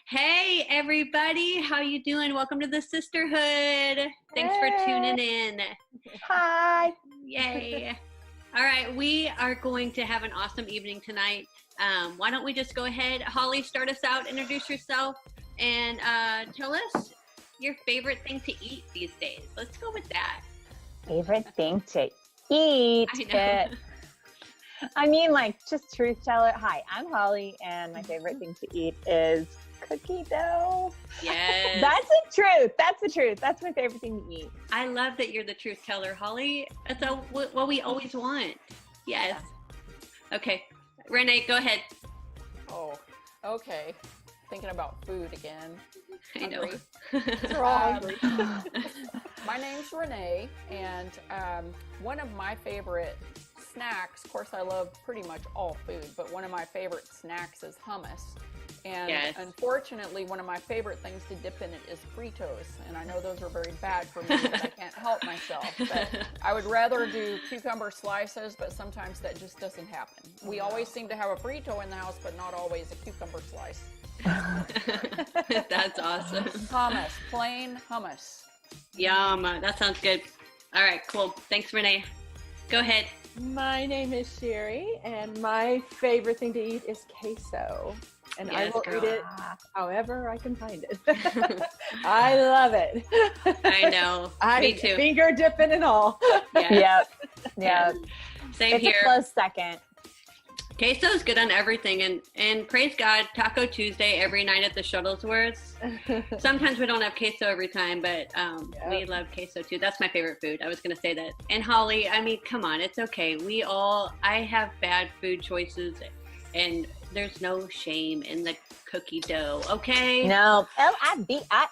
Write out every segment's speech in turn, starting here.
Hey everybody, how you doing? Welcome to the Sisterhood. Thanks for tuning in. Hi. Yay. All right, we are going to have an awesome evening tonight. Why don't we just go ahead, Holly, start us out, introduce yourself, and tell us your favorite thing to eat these days. Let's go with that. Favorite thing to eat? I know. Just truth teller. Hi, I'm Holly, and my favorite thing to eat is cookie dough. Yes. That's the truth. That's the truth. That's my favorite thing to eat. I love that you're the truth teller, Holly. That's what we always want. Yes. Okay. Renee, go ahead. Oh, okay. Thinking about food again. I know. We're all hungry. My name's Renee, and one of my favorite snacks, of course I love pretty much all food, but one of my favorite snacks is hummus. And yes. Unfortunately, one of my favorite things to dip in it is Fritos. And I know those are very bad for me, but I can't help myself. But I would rather do cucumber slices, but sometimes that just doesn't happen. We always seem to have a Frito in the house, but not always a cucumber slice. That's awesome. Hummus, plain hummus. Yum, that sounds good. All right, cool. Thanks, Renee. Go ahead. My name is Sherry, and my favorite thing to eat is queso. And yes, I will girl. eat it however I can find it. I love it. I know. Me too. Finger dipping and all. Yeah. Yep. Same it's here. A close second. Queso is good on everything, and praise God, Taco Tuesday every night at the Shuttlesworths. Sometimes we don't have queso every time, but we love queso too. That's my favorite food. I was going to say that. And Holly, I mean, come on, it's okay. I have bad food choices, and there's no shame in the cookie dough, okay? No, Libin. I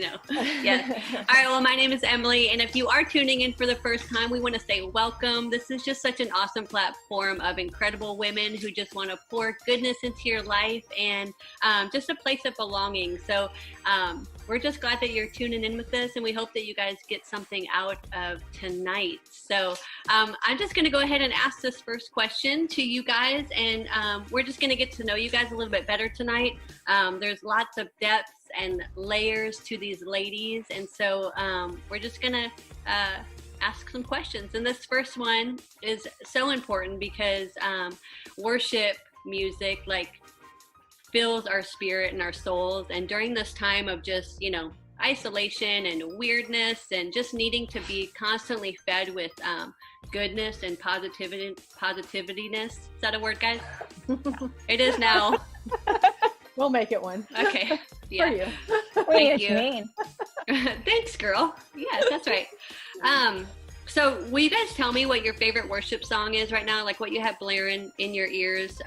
know. Yes. All right, well, my name is Emily, and if you are tuning in for the first time, we want to say welcome. This is just such an awesome platform of incredible women who just want to pour goodness into your life and just a place of belonging. So we're just glad that you're tuning in with us, and we hope that you guys get something out of tonight. So I'm just going to go ahead and ask this first question to you guys, and we're just going to get to know you guys a little bit better tonight. There's lots of depths and layers to these ladies, and so we're just going to ask some questions. And this first one is so important because worship music fills our spirit and our souls, and during this time of just isolation and weirdness and just needing to be constantly fed with goodness and positivityness. Is that a word, guys? It is now. We'll make it one. Okay. Yeah. For you. Thank you. Mean. Thanks, girl. Yes, that's right. So will you guys tell me what your favorite worship song is right now? Like what you have blaring in your ears?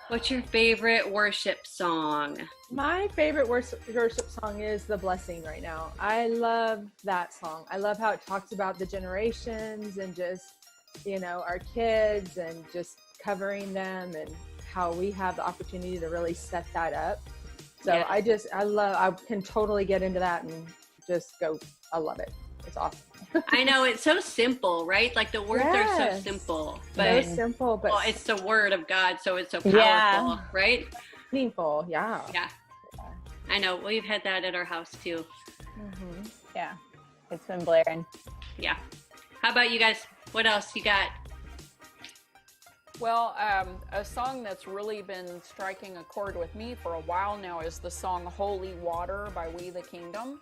What's your favorite worship song? My favorite worship song is The Blessing right now. I love that song. I love how it talks about the generations and just, our kids and just covering them and how we have the opportunity to really set that up. So yes. I can totally get into that and just go, I love it. It's awesome. I know, it's so simple, right? Like the words are so simple. But so simple, but it's the word of God, so it's so powerful, right? Meaningful, yeah. Yeah. I know, we've had that at our house too. Mm-hmm. Yeah, it's been blaring. Yeah. How about you guys? What else you got? Well, a song that's really been striking a chord with me for a while now is the song Holy Water by We the Kingdom.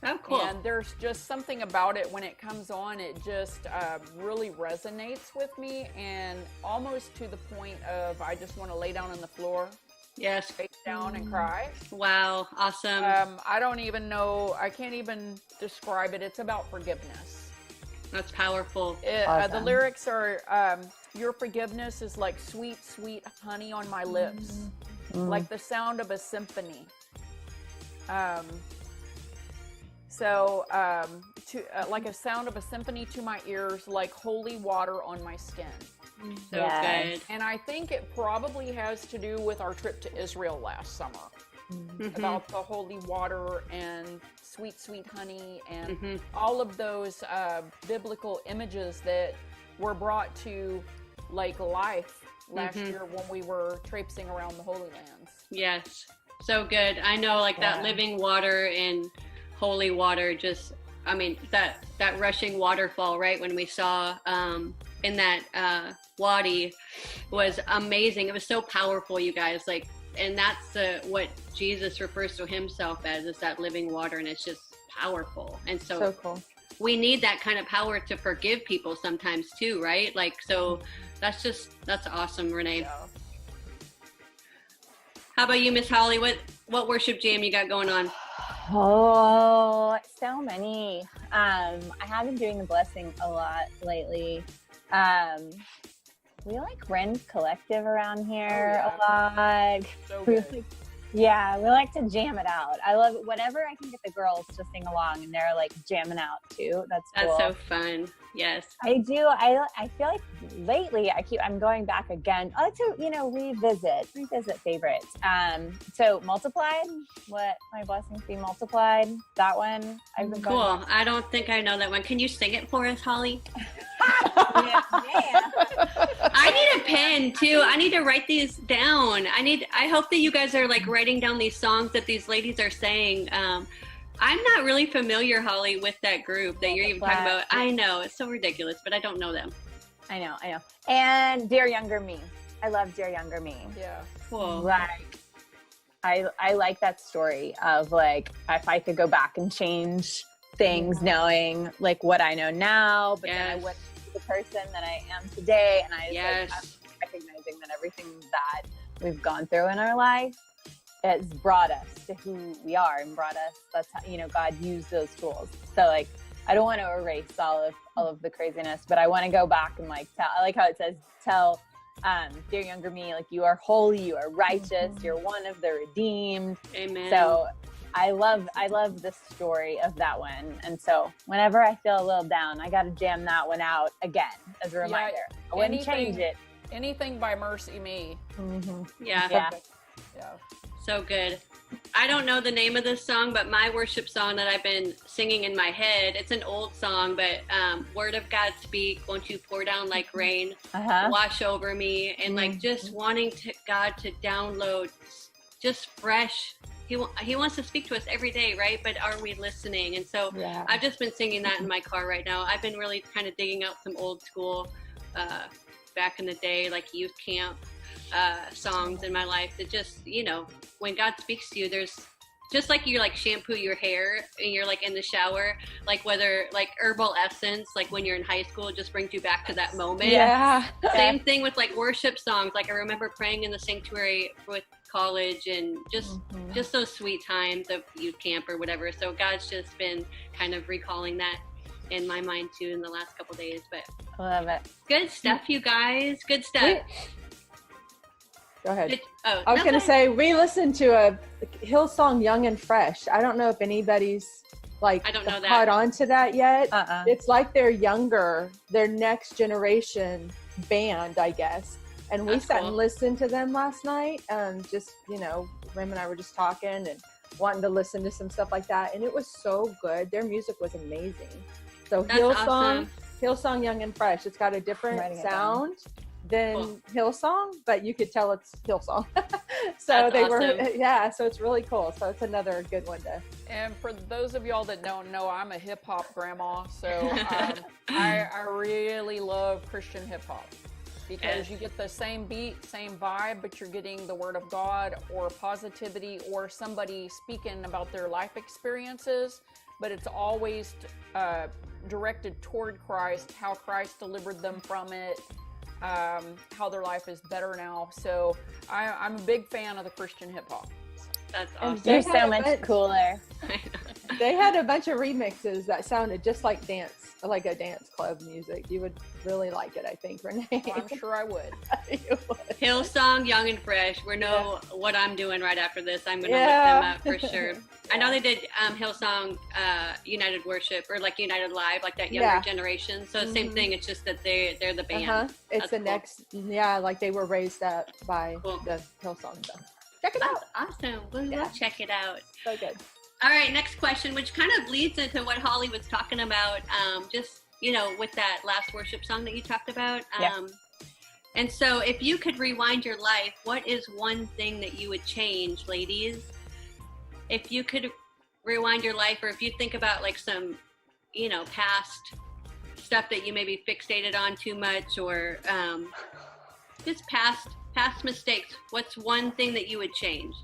Oh, cool. And there's just something about it when it comes on, it just really resonates with me, and almost to the point of I just want to lay down on the floor. Yes. Face down and cry. Wow, awesome. I don't even know, I can't even describe it. It's about forgiveness. That's powerful. Awesome. The lyrics are, your forgiveness is like sweet, sweet honey on my lips, like the sound of a symphony. Like a sound of a symphony to my ears, like holy water on my skin. So good. And I think it probably has to do with our trip to Israel last summer. About the holy water and sweet, sweet honey and all of those biblical images that were brought to like life last year when we were traipsing around the Holy Lands. Yes. So good. I know, like that living water and holy water, just, I mean, that rushing waterfall, right? When we saw in that wadi was amazing. It was so powerful, you guys. Like, and that's what Jesus refers to himself as, is that living water, and it's just powerful. And so cool. We need that kind of power to forgive people sometimes too, right? Like, so that's awesome, Renee. Yeah. How about you, Miss Holly? What worship jam you got going on? Oh, so many. I have been doing the blessing a lot lately. We like Ren Collective around here a lot. So good. We like to jam it out. I love it. Whenever I can get the girls to sing along and they're like jamming out too. That's cool. That's so fun. Yes. I do. I feel like lately I'm going back again. I like to, revisit favorites. So Multiplied, what my blessings be multiplied. That one I've been going cool. I don't think I know that one. Can you sing it for us, Holly? yeah. I need a pen too. I need to write these down. I hope that you guys are like writing down these songs that these ladies are saying. I'm not really familiar, Holly, with that group that you're even talking about. I know, it's so ridiculous, but I don't know them. I know. And Dear Younger Me. I love Dear Younger Me. Yeah. Cool. Like, I like that story of like, if I could go back and change things, knowing like what I know now, but then I wouldn't be the person that I am today. And I'm recognizing that everything that we've gone through in our life has brought us to who we are and that's how, God used those tools. So like, I don't want to erase all of the craziness, but I want to go back and like tell, I like how it says, tell Dear Younger Me, like you are holy, you are righteous, you're one of the redeemed. Amen. So I love the story of that one. And so whenever I feel a little down, I got to jam that one out again as a reminder. I wouldn't change it. Anything by Mercy Me. Yeah. So good. I don't know the name of this song, but my worship song that I've been singing in my head, it's an old song, but Word of God speak, won't you pour down like rain, wash over me, and like just wanting God to download just fresh. He wants to speak to us every day, right? But are we listening? And so I've just been singing that in my car right now. I've been really kind of digging out some old school, back in the day, like youth camp songs in my life that just, when God speaks to you, there's just like you like shampoo your hair and you're like in the shower, like whether like herbal essence, like when you're in high school, it just brings you back to that moment. Same thing with like worship songs. Like I remember praying in the sanctuary with college and just those sweet times of youth camp or whatever. So God's just been kind of recalling that in my mind too in the last couple days. But I love it. Good stuff, you guys. Good stuff. Go ahead. I was going to say, we listened to a Hillsong Young and Fresh. I don't know if anybody's like I don't know caught on to that yet. It's like their next generation band, I guess. And we sat and listened to them last night. Just, Rim and I were just talking and wanting to listen to some stuff like that. And it was so good. Their music was amazing. So Hillsong Young and Fresh. It's got a different sound than Hillsong, but you could tell it's Hillsong. So they were, so it's really cool. So it's another good one to. And for those of y'all that don't know, I'm a hip hop grandma. So I really love Christian hip hop because you get the same beat, same vibe, but you're getting the word of God or positivity or somebody speaking about their life experiences, but it's always directed toward Christ, how Christ delivered them from it, how their life is better now. So I'm a big fan of the Christian hip hop. That's awesome. They're so much cooler. They had a bunch of remixes that sounded just like a dance club music. You would really like it, I think, Renee. I'm sure I would. You would. Hillsong Young and Fresh. We know what I'm doing right after this. I'm going to look them up for sure. I know they did Hillsong United Worship or like United Live, like that younger generation. So the same thing. It's just that they're the band. It's the next. Yeah, like they were raised up by the Hillsong stuff. Check it out. Awesome. We'll check it out. So good. All right, next question, which kind of leads into what Holly was talking about, just, with that last worship song that you talked about. And so if you could rewind your life, what is one thing that you would change, ladies? If you could rewind your life, or if you think about like some, you know, past stuff that you maybe fixated on too much, or just past mistakes, what's one thing that you would change?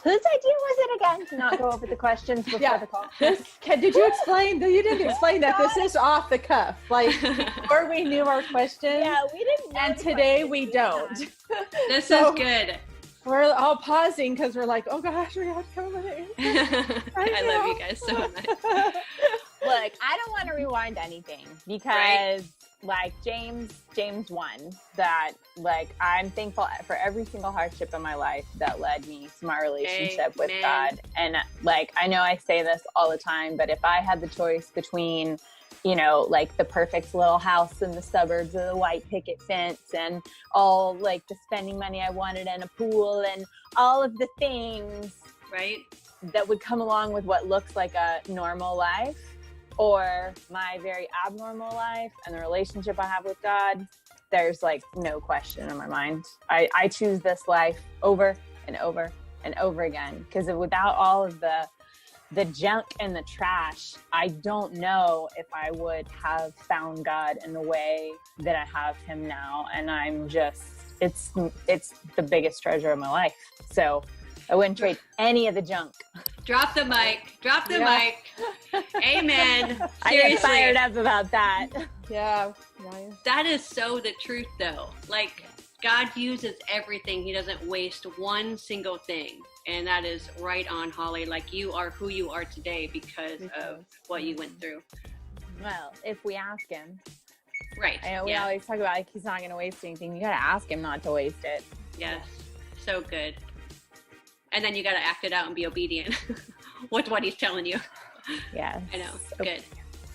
Whose idea was it again to not go over the questions before the call? Did you explain? You didn't explain that. This is off the cuff. Like, before we knew our questions. Yeah, we didn't know. And today we don't. This is good. We're all pausing because we're like, oh gosh, we have to come up with an answer. I love you guys so much. Look, I don't want to rewind anything because like James won that. Like, I'm thankful for every single hardship in my life that led me to my relationship with God. And like, I know I say this all the time, but if I had the choice between, you know, like the perfect little house in the suburbs with a white picket fence and all like the spending money I wanted and a pool and all of the things that would come along with what looks like a normal life, or my very abnormal life and the relationship I have with God, there's like no question in my mind. I choose this life over and over and over again, because without all of the junk and the trash, I don't know if I would have found God in the way that I have him now. And I'm just, it's the biggest treasure of my life. So I wouldn't trade any of the junk. Drop the mic. Amen. Seriously. I get fired up about that. Yeah. That is so the truth though. Like, God uses everything. He doesn't waste one single thing. And that is right on, Holly. Like, you are who you are today because of what you went through. Well, if we ask him. Right. I know we always talk about like he's not going to waste anything. You got to ask him not to waste it. Yes. So good. And then you got to act it out and be obedient with what he's telling you. Yeah. I know. So good.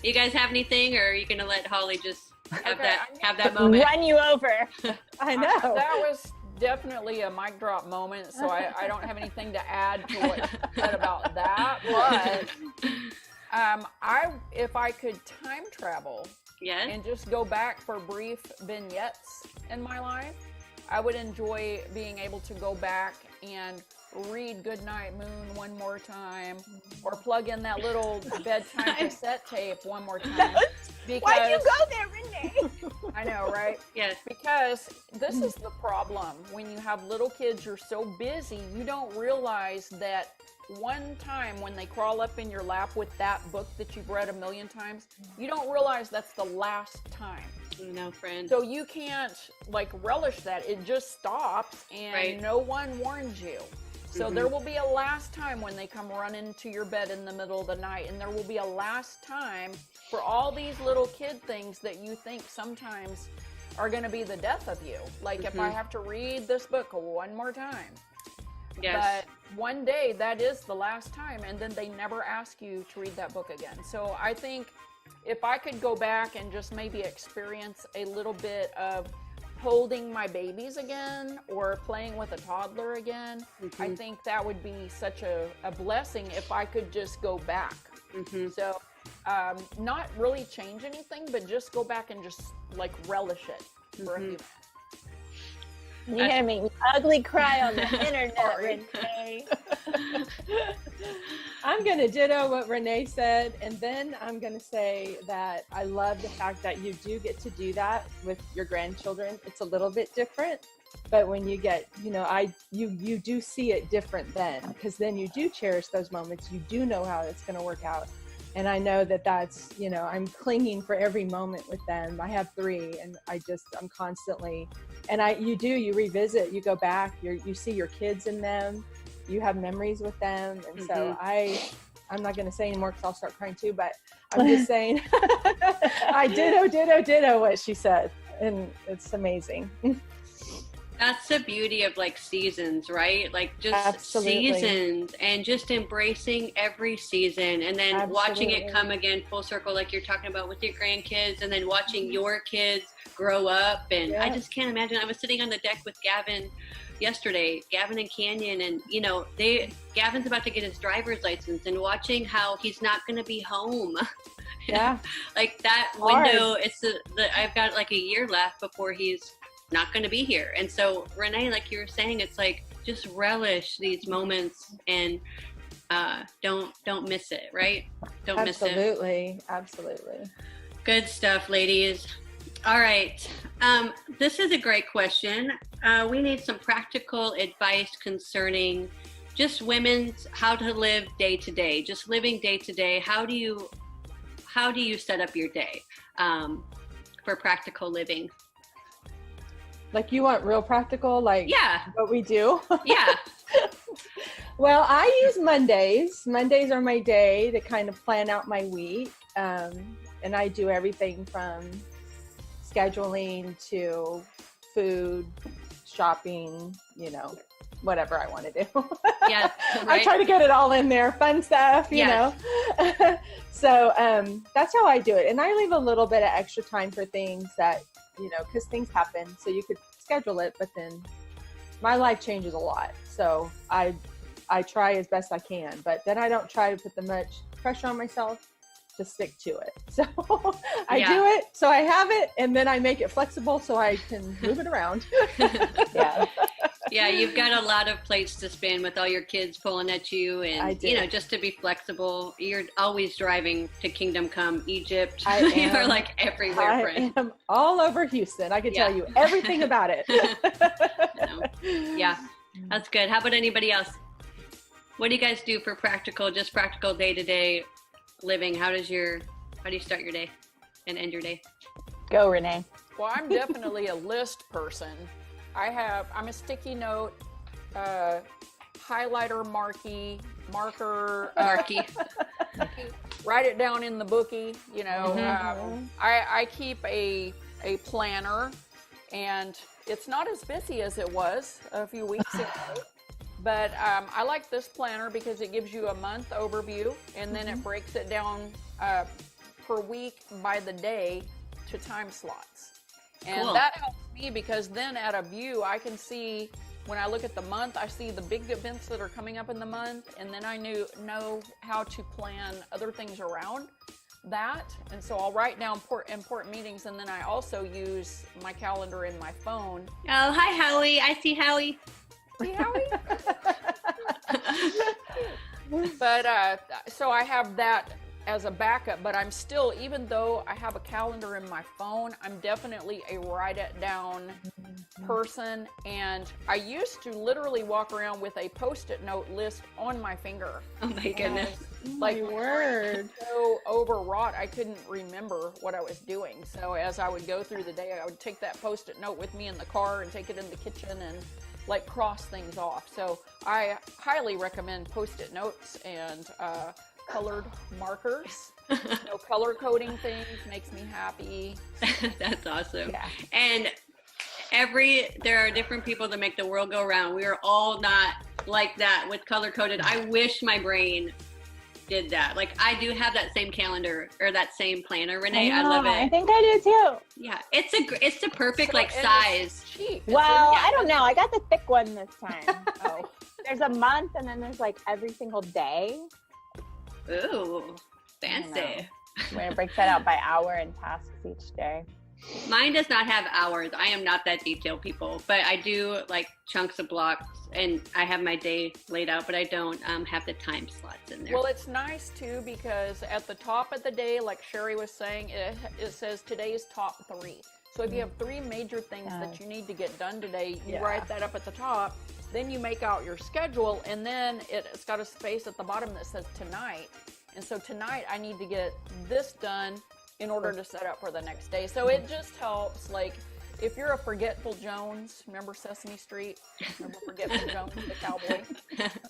You guys have anything, or are you going to let Holly just have that moment? Run you over. I know. That was definitely a mic drop moment, so I don't have anything to add to what you said about that. But if I could time travel and just go back for brief vignettes in my life, I would enjoy being able to go back and read Goodnight Moon one more time, or plug in that little bedtime cassette tape one more time. Why'd you go there, Renee? I know, right? Yes. Because this is the problem. When you have little kids, you're so busy, you don't realize that one time when they crawl up in your lap with that book that you've read 1,000,000 times, you don't realize that's the last time. No, friend. So you can't like relish that. It just stops, and no one warns you. So there will be a last time when they come running to your bed in the middle of the night, and there will be a last time for all these little kid things that you think sometimes are going to be the death of you. Like if I have to read this book one more time. Yes. But one day that is the last time, and then they never ask you to read that book again. So I think if I could go back and just maybe experience a little bit of holding my babies again or playing with a toddler again, I think that would be such a blessing if I could just go back. So not really change anything, but just go back and just like relish it for a few minutes. You're gonna make me ugly cry on the internet, Renee. I'm gonna ditto what Renee said, and then I'm gonna say that I love the fact that you do get to do that with your grandchildren. It's a little bit different, but when you get, you do see it different then, because then you do cherish those moments. You do know how it's gonna work out. And I know that that's, I'm clinging for every moment with them. I have 3, and I'm constantly, and you revisit, you go back, you see your kids in them, you have memories with them. And so I'm not going to say anymore because I'll start crying too, but I'm just saying, I ditto what she said. And it's amazing. That's the beauty of like seasons, right? Like just seasons, and just embracing every season, and then watching it come again full circle, like you're talking about with your grandkids, and then watching your kids grow up. And I just can't imagine. I was sitting on the deck with Gavin yesterday, Gavin and Canyon, and Gavin's about to get his driver's license, and watching how he's not going to be home. Like that window, it's I've got like a year left before he's not going to be here. And so Renee, like you were saying, it's like, just relish these moments and don't miss it, right? Don't miss it. Absolutely. Good stuff, ladies. All right. This is a great question. We need some practical advice concerning just women's how to live day to day, just living day to day. How do you set up your day for practical living? Like, you want real practical, like what we do? Yeah. Well, I use Mondays. Mondays are my day to kind of plan out my week. And I do everything from scheduling to food, shopping, whatever I want to do. Yeah. Right? I try to get it all in there, fun stuff, you know. So that's how I do it. And I leave a little bit of extra time for things that, because things happen. So you could schedule it, but then my life changes a lot. So I try as best I can, but then I don't try to put that much pressure on myself to stick to it. So I do it, so I have it, and then I make it flexible so I can move it around. Yeah, you've got a lot of plates to spin with all your kids pulling at you, and just to be flexible. You're always driving to Kingdom Come Egypt. You're like everywhere, friend. I am all over Houston. I can tell you everything about it. Yeah, that's good. How about anybody else? What do you guys do for practical day-to-day living? How do you start your day and end your day? Go, Renee. Well, I'm definitely a list person. I'm a sticky note, highlighter, marker, write it down in the bookie. I keep a planner, and it's not as busy as it was a few weeks ago. But I like this planner because it gives you a month overview, and then it breaks it down per week by the day to time slots. And that helps me because then at a view, I can see, when I look at the month, I see the big events that are coming up in the month, and then I know how to plan other things around that. And so I'll write down important meetings, and then I also use my calendar in my phone. Oh, hi, Howie. I see Howie. See, Howie? But so I have that as a backup, but I'm still, even though I have a calendar in my phone, I'm definitely a write it down person. And I used to literally walk around with a post-it note list on my finger. Oh my goodness. Like, word. So overwrought, I couldn't remember what I was doing. So as I would go through the day, I would take that post-it note with me in the car and take it in the kitchen and like cross things off. So I highly recommend post-it notes and colored markers. Color coding things makes me happy. That's awesome. Yeah. And there are different people that make the world go round. We are all not like that with color coded. I wish my brain did that. Like, I do have that same calendar or that same planner, Renee. I love it. I think I do too. Yeah, it's the perfect size. Cheap. Well, I don't know. I got the thick one this time. There's a month, and then there's like every single day. Ooh, fancy. Where it breaks that out by hour and tasks each day. Mine does not have hours. I am not that detailed, people, but I do like chunks of blocks, and I have my day laid out, but I don't have the time slots in there. Well, it's nice too, because at the top of the day, like Sherry was saying, it says today's top 3. So if you have 3 major things that you need to get done today, you write that up at the top. Then you make out your schedule, and then it's got a space at the bottom that says tonight. And so tonight I need to get this done in order to set up for the next day. So it just helps. Like, if you're a Forgetful Jones, remember Sesame Street? Remember Forgetful Jones, the cowboy?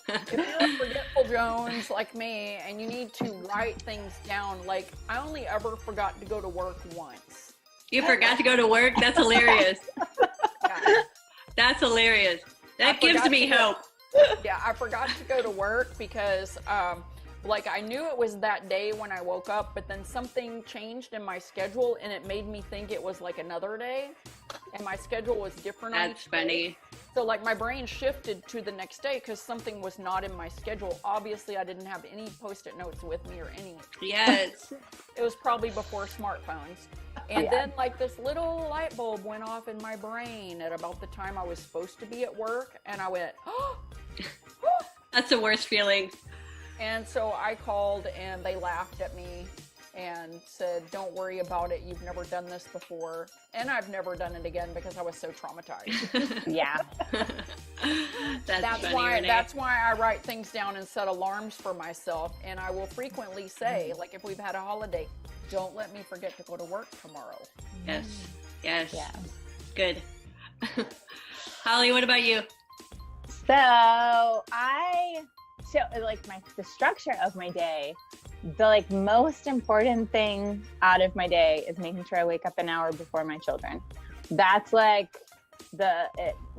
If you're a Forgetful Jones like me, and you need to write things down, like, I only ever forgot to go to work once. You forgot to go to work? That's hilarious. Yeah. That's hilarious. That gives me hope. Yeah, I forgot to go to work because like, I knew it was that day when I woke up, but then something changed in my schedule, and it made me think it was like another day, and my schedule was different. That's funny. So like my brain shifted to the next day because something was not in my schedule. Obviously, I didn't have any Post-it notes with me or any. Yes. It was probably before smartphones. And then like this little light bulb went off in my brain at about the time I was supposed to be at work. And I went, oh. That's the worst feeling. And so I called and they laughed at me and said, don't worry about it. You've never done this before. And I've never done it again because I was so traumatized. Yeah. That's funny, why Renee. that's why I write things down and set alarms for myself. And I will frequently say, like if we've had a holiday, don't let me forget to go to work tomorrow. Yes. Yes. Yeah. Good. Holly, what about you? So like the structure of my day, the like most important thing out of my day is making sure I wake up an hour before my children. That's like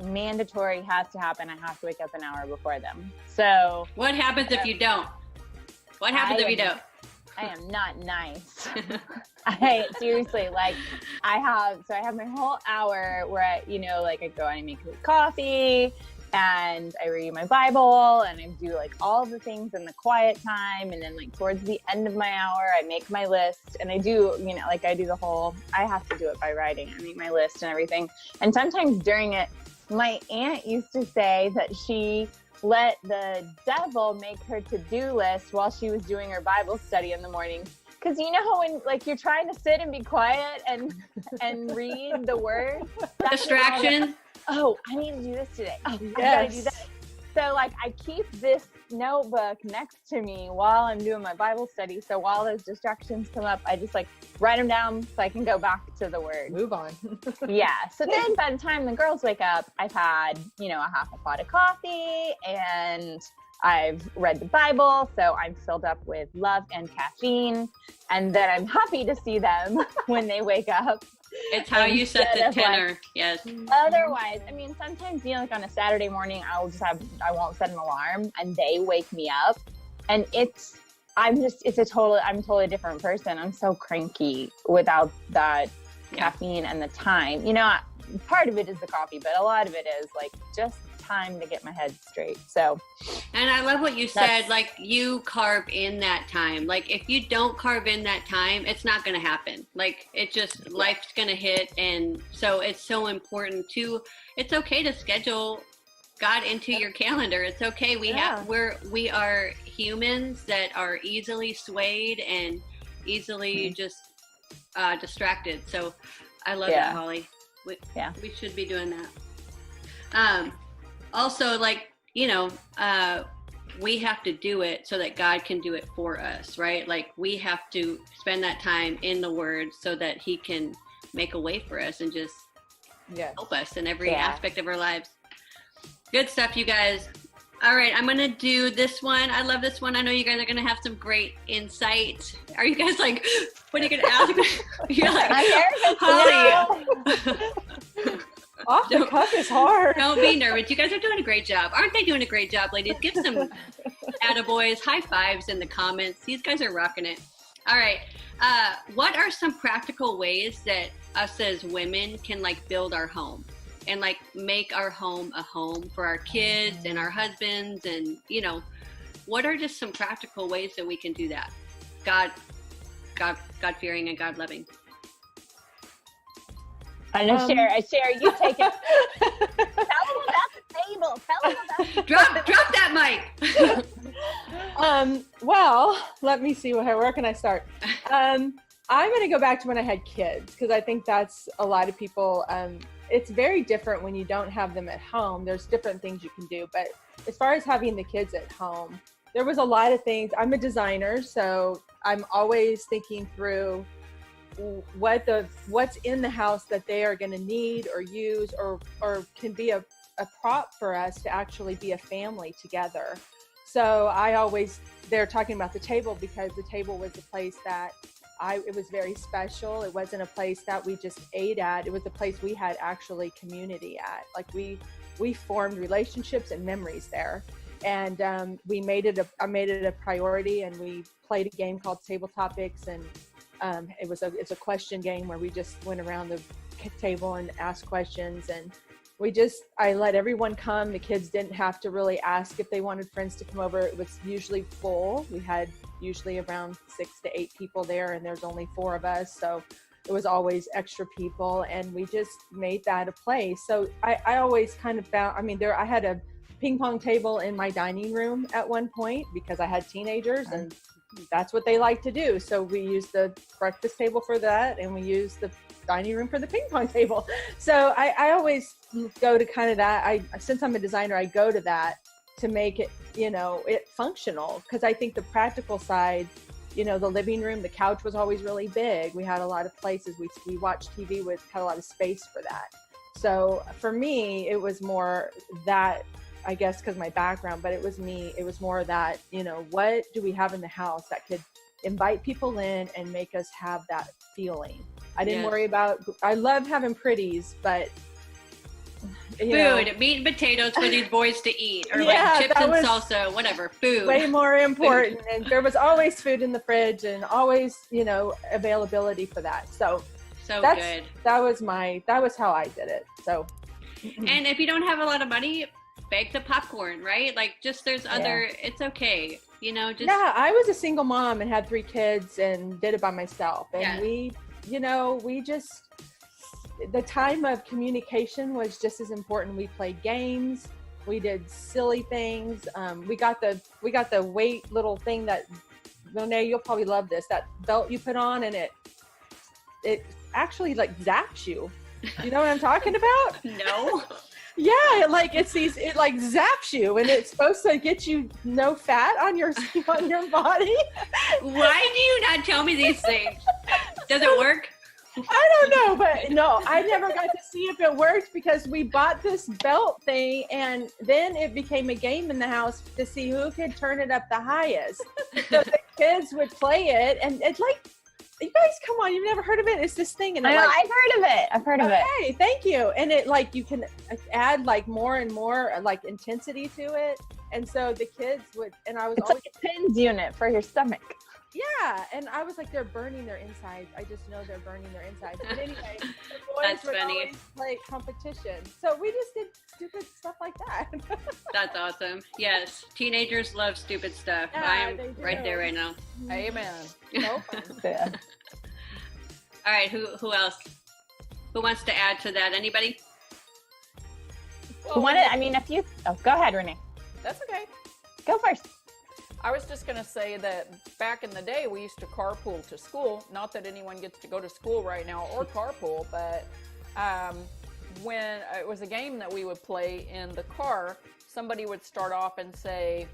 mandatory, has to happen. I have to wake up an hour before them. So What happens if you don't? What happens if you don't? I am not nice. I seriously, like, I have my whole hour where I go and I make coffee and I read my Bible and I do like all the things in the quiet time. And then like towards the end of my hour, I make my list and I do the whole, I have to do it by writing. I make my list and everything. And sometimes during it, my aunt used to say that she let the devil make her to-do list while she was doing her Bible study in the morning. Because you know when like you're trying to sit and be quiet and read the word? Distraction. Oh, I need to do this today. Oh, Yes. I gotta do that. So like I keep this notebook next to me while I'm doing my Bible study. So while those distractions come up, I just like write them down so I can go back to the word. Move on. Yeah. So then by the time the girls wake up, I've had, a half a pot of coffee and I've read the Bible. So I'm filled up with love and caffeine. And then I'm happy to see them when they wake up. It's how you set the Instead of, tenor. like, Yes. Otherwise, I mean, sometimes, like on a Saturday morning, I won't set an alarm and they wake me up. And I'm a totally different person. I'm so cranky without that caffeine and the time. Part of it is the coffee, but a lot of it is like just time to get my head straight. So, and I love what you said, like you carve in that time. Like if you don't carve in that time, it's not going to happen. Like it just, life's going to hit. And so it's so important it's okay to schedule God into your calendar. It's okay. We are humans that are easily swayed and easily just distracted. So I love that, Holly. We should be doing that. Also, like, we have to do it so that God can do it for us, right? Like we have to spend that time in the Word so that He can make a way for us and just help us in every aspect of our lives. Good stuff, you guys. All right, I'm going to do this one. I love this one. I know you guys are going to have some great insight. Are you guys like, what are you going to ask? You're like, Holly. Off the cuff is hard. Don't be nervous. You guys are doing a great job. Aren't they doing a great job, ladies? Give some attaboys, high fives in the comments. These guys are rocking it. All right. What are some practical ways that us as women can like build our home and like make our home a home for our kids and our husbands? And, what are just some practical ways that we can do that? God-fearing and God-loving. I know, Cher, you take it. Tell them about the table. Tell them about Drop that mic. Well, let me see. Where can I start? I'm going to go back to when I had kids because I think that's a lot of people. It's very different when you don't have them at home. There's different things you can do. But as far as having the kids at home, there was a lot of things. I'm a designer, so I'm always thinking through what's in the house that they are going to need or use or can be a prop for us to actually be a family together. So they're talking about the table because the table was a place that it was very special. It wasn't a place that we just ate at. It was a place we had actually community at. Like we formed relationships and memories there. And I made it a priority, and we played a game called Table Topics, and it's a question game where we just went around the table and asked questions, and I let everyone come. The kids didn't have to really ask if they wanted friends to come over. It was usually full. We had usually around 6 to 8 people there, and there's only 4 of us. So it was always extra people, and we just made that a place. So I always kind of found, I had a ping pong table in my dining room at one point because I had teenagers, and that's what they like to do. So we used the breakfast table for that, and we used the dining room for the ping pong table. So I always go to kind of that. Since I'm a designer, I go to that to make it, it functional, because I think the practical side, the living room, the couch was always really big. We had a lot of places. We watched TV had a lot of space for that. So for me, it was more that, I guess, because my background, but it was more that, what do we have in the house that could invite people in and make us have that feeling? I didn't worry about, I loved having pretties, but food, meat and potatoes for these boys to eat, or like chips and salsa, whatever, food. Way more important. And there was always food in the fridge and always, availability for that. So good. That was how I did it. So. And if you don't have a lot of money, bake the popcorn, right? Like, just there's other, it's okay. I was a single mom and had 3 kids and did it by myself. And we just, the time of communication was just as important. We played games. We did silly things. We got the weight little thing that, Renee, you'll probably love this, that belt you put on, and it actually like zaps you. You know what I'm talking about? No. Yeah, it like zaps you, and it's supposed to get you no fat on your body. Why do you not tell me these things? Does it work? I don't know, but no, I never got to see if it worked, because we bought this belt thing, and then it became a game in the house to see who could turn it up the highest. So the kids would play it, and it's like, you guys, come on, you've never heard of it? It's this thing. And I've heard of it. Okay, thank you. And it like, you can add like more and more like intensity to it. And so the kids would, and I was it's always like a pins unit for your stomach. Yeah, and I was like, they're burning their insides. I just know they're burning their insides. But anyway, the boys would always play competition. So we just did stupid stuff like that. That's awesome. Yes, teenagers love stupid stuff. Yeah, I'm right there right now. Amen. No fun. All right, who else? Who wants to add to that? Anybody? Go ahead, Renee. That's okay. Go first. I was just going to say that back in the day, we used to carpool to school. Not that anyone gets to go to school right now or carpool, but when it was a game that we would play in the car, somebody would start off and say,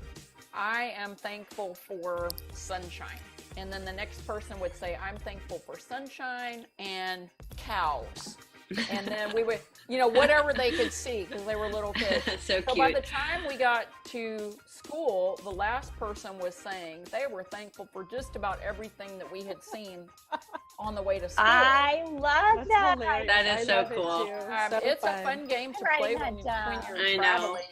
I am thankful for sunshine. And then the next person would say, I'm thankful for sunshine and cows. And then we would, whatever they could see, because they were little kids. So cute. By the time we got to school, the last person was saying they were thankful for just about everything that we had seen on the way to school. I love that. Hilarious. That is so cool. It's a fun game to play when you're traveling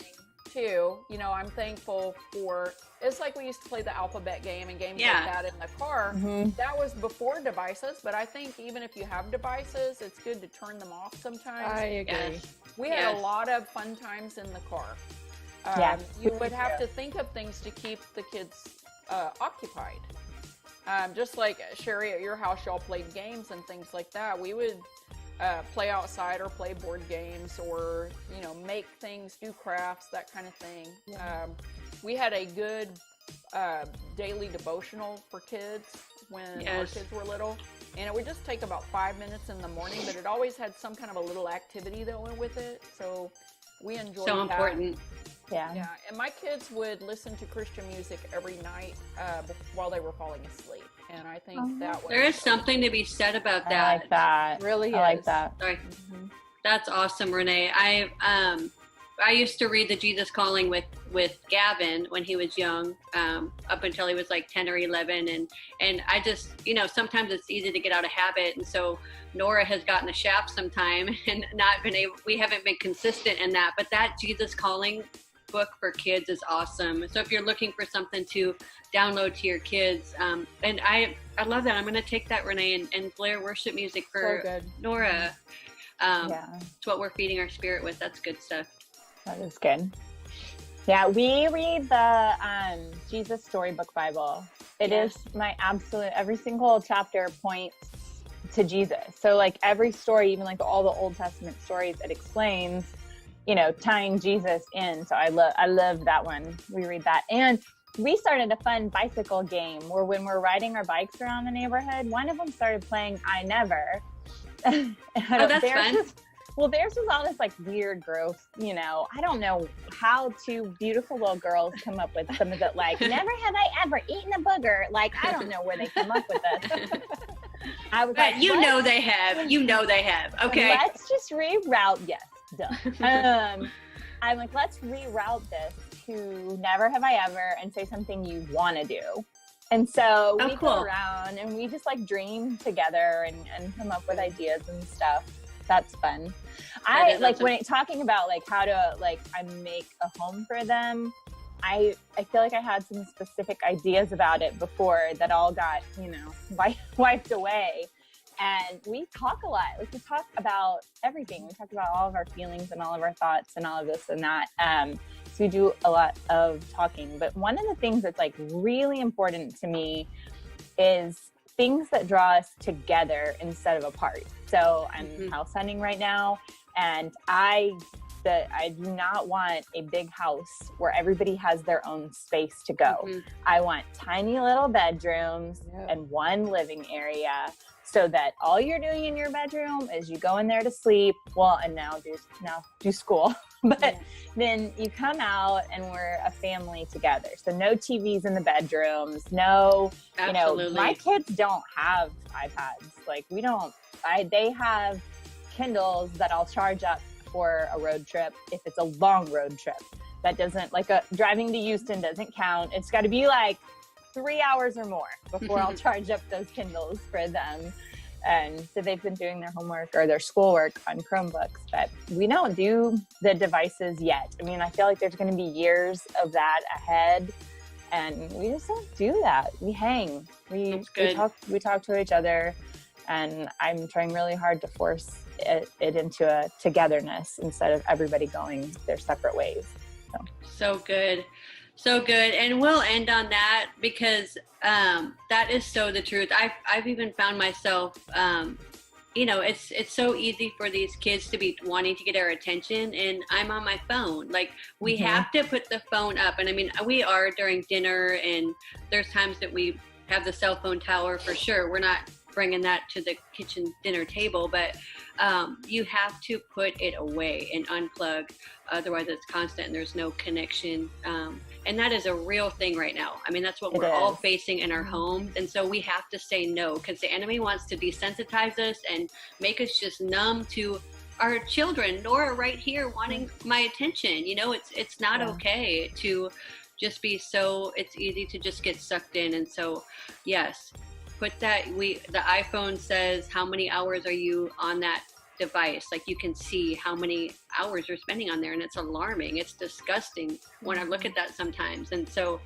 too. I'm thankful for, it's like we used to play the alphabet game and games like that in the car. Mm-hmm. That was before devices, but I think even if you have devices, it's good to turn them off sometimes. I agree. Yes. We had a lot of fun times in the car. You would have to think of things to keep the kids occupied. Just like Sherry, at your house, y'all played games and things like that. We would play outside or play board games, or make things, do crafts, that kind of thing. We had a good daily devotional for kids when our kids were little, and it would just take about 5 minutes in the morning, but it always had some kind of a little activity that went with it, so we enjoyed that. So important. Yeah, and my kids would listen to Christian music every night while they were falling asleep, and I think that was... There is something to be said about that. I like that. Really I like that. Sorry. Mm-hmm. That's awesome, Renee. I used to read the Jesus Calling with Gavin when he was young, up until he was like 10 or 11. And I just, sometimes it's easy to get out of habit. And so Nora has gotten a shaft sometime and we haven't been consistent in that. But that Jesus Calling book for kids is awesome. So if you're looking for something to download to your kids, and I love that. I'm going to take that, Renee, and blare worship music for Nora. It's what we're feeding our spirit with. That's good stuff. That is good. Yeah, we read the Jesus Storybook Bible. It is my absolute, every single chapter points to Jesus. So like every story, even like all the Old Testament stories, it explains, you know, tying Jesus in. So I love that one. We read that. And we started a fun bicycle game where when we're riding our bikes around the neighborhood, one of them started playing I Never. Oh, that's fun. Theirs was all this like weird, gross, you know, I don't know how two beautiful little girls come up with some of it, like, never have I ever eaten a booger. Like, I don't know where they come up with this. I was but like, you know they have. Okay. Let's just reroute. Yes, done. I'm like, let's reroute this to never have I ever and say something you want to do. And so we go around and we just like dream together and come up with ideas and stuff. That's fun. I like awesome. When talking about like how to like I make a home for them. I feel like I had some specific ideas about it before that all got, you know, wiped away. And we talk a lot. Like we talk about everything. We talk about all of our feelings and all of our thoughts and all of this and that. So we do a lot of talking. But one of the things that's like really important to me is things that draw us together instead of apart. So I'm house hunting right now, and I do not want a big house where everybody has their own space to go. I want tiny little bedrooms and one living area, so that all you're doing in your bedroom is you go in there to sleep. Well, and now do school, but then you come out and we're a family together. So no TVs in the bedrooms, no, Absolutely. You know, my kids don't have iPads. Like they have Kindles that I'll charge up for a road trip if it's a long road trip. That doesn't, like driving to Houston doesn't count. It's got to be like 3 hours or more before I'll charge up those Kindles for them. And so they've been doing their homework or their schoolwork on Chromebooks, but we don't do the devices yet. I mean, I feel like there's going to be years of that ahead, and we just don't do that. We hang. We talk to each other, and I'm trying really hard to force it into a togetherness instead of everybody going their separate ways. So good. So good. And we'll end on that because that is so the truth. I've even found myself, you know, it's so easy for these kids to be wanting to get our attention, and I'm on my phone. Like we have to put the phone up. And I mean, we are during dinner, and there's times that we have the cell phone tower for sure. We're not bringing that to the kitchen dinner table, but you have to put it away and unplug. Otherwise it's constant and there's no connection. And that is a real thing right now. I mean, that's what we're all facing in our homes. And so we have to say no, because the enemy wants to desensitize us and make us just numb to our children. Nora right here wanting my attention. You know, it's not okay to just be so, it's easy to just get sucked in. And so, yes, put that, the iPhone says, how many hours are you on that device? Like you can see how many hours you're spending on there, and it's alarming. It's disgusting when I look at that sometimes. And so,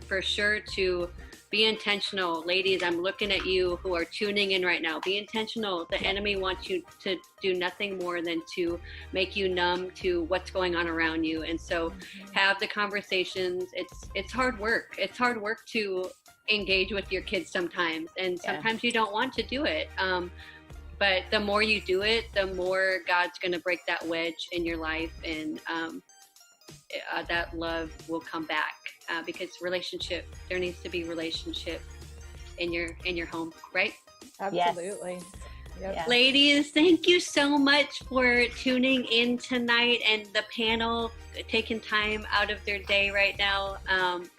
for sure to be intentional. Ladies, I'm looking at you who are tuning in right now. Be intentional. The enemy wants you to do nothing more than to make you numb to what's going on around you. And so have the conversations. It's hard work. It's hard work to engage with your kids sometimes, and sometimes you don't want to do it. But the more you do it, the more God's going to break that wedge in your life, and that love will come back, because there needs to be relationship in your home, right? Absolutely. Yes. Yep. Yeah. Ladies, thank you so much for tuning in tonight, and the panel taking time out of their day right now.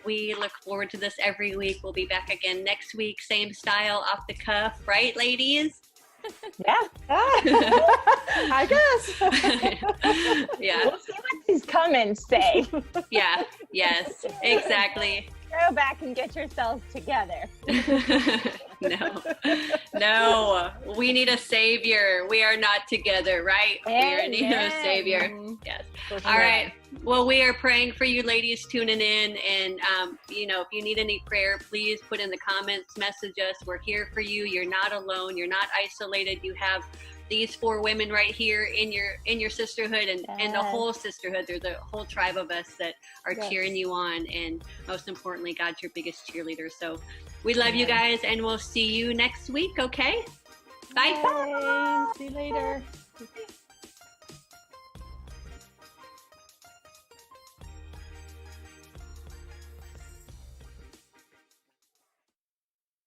We look forward to this every week. We'll be back again next week, same style, off the cuff, right, ladies? Yeah. I guess. Yeah. We'll see what these comments say. Yeah. Yes. Exactly. Go back and get yourselves together. No. We need a savior. We are not together, right? Amen. We need a savior. Yes. Sure. All right. Well, we are praying for you ladies tuning in. And, if you need any prayer, please put in the comments, message us. We're here for you. You're not alone. You're not isolated. You have these 4 women right here in your sisterhood, and the whole sisterhood. There's a whole tribe of us that are cheering you on, and most importantly, God's your biggest cheerleader. So we love you guys, and we'll see you next week. Okay, bye. Bye. See you later.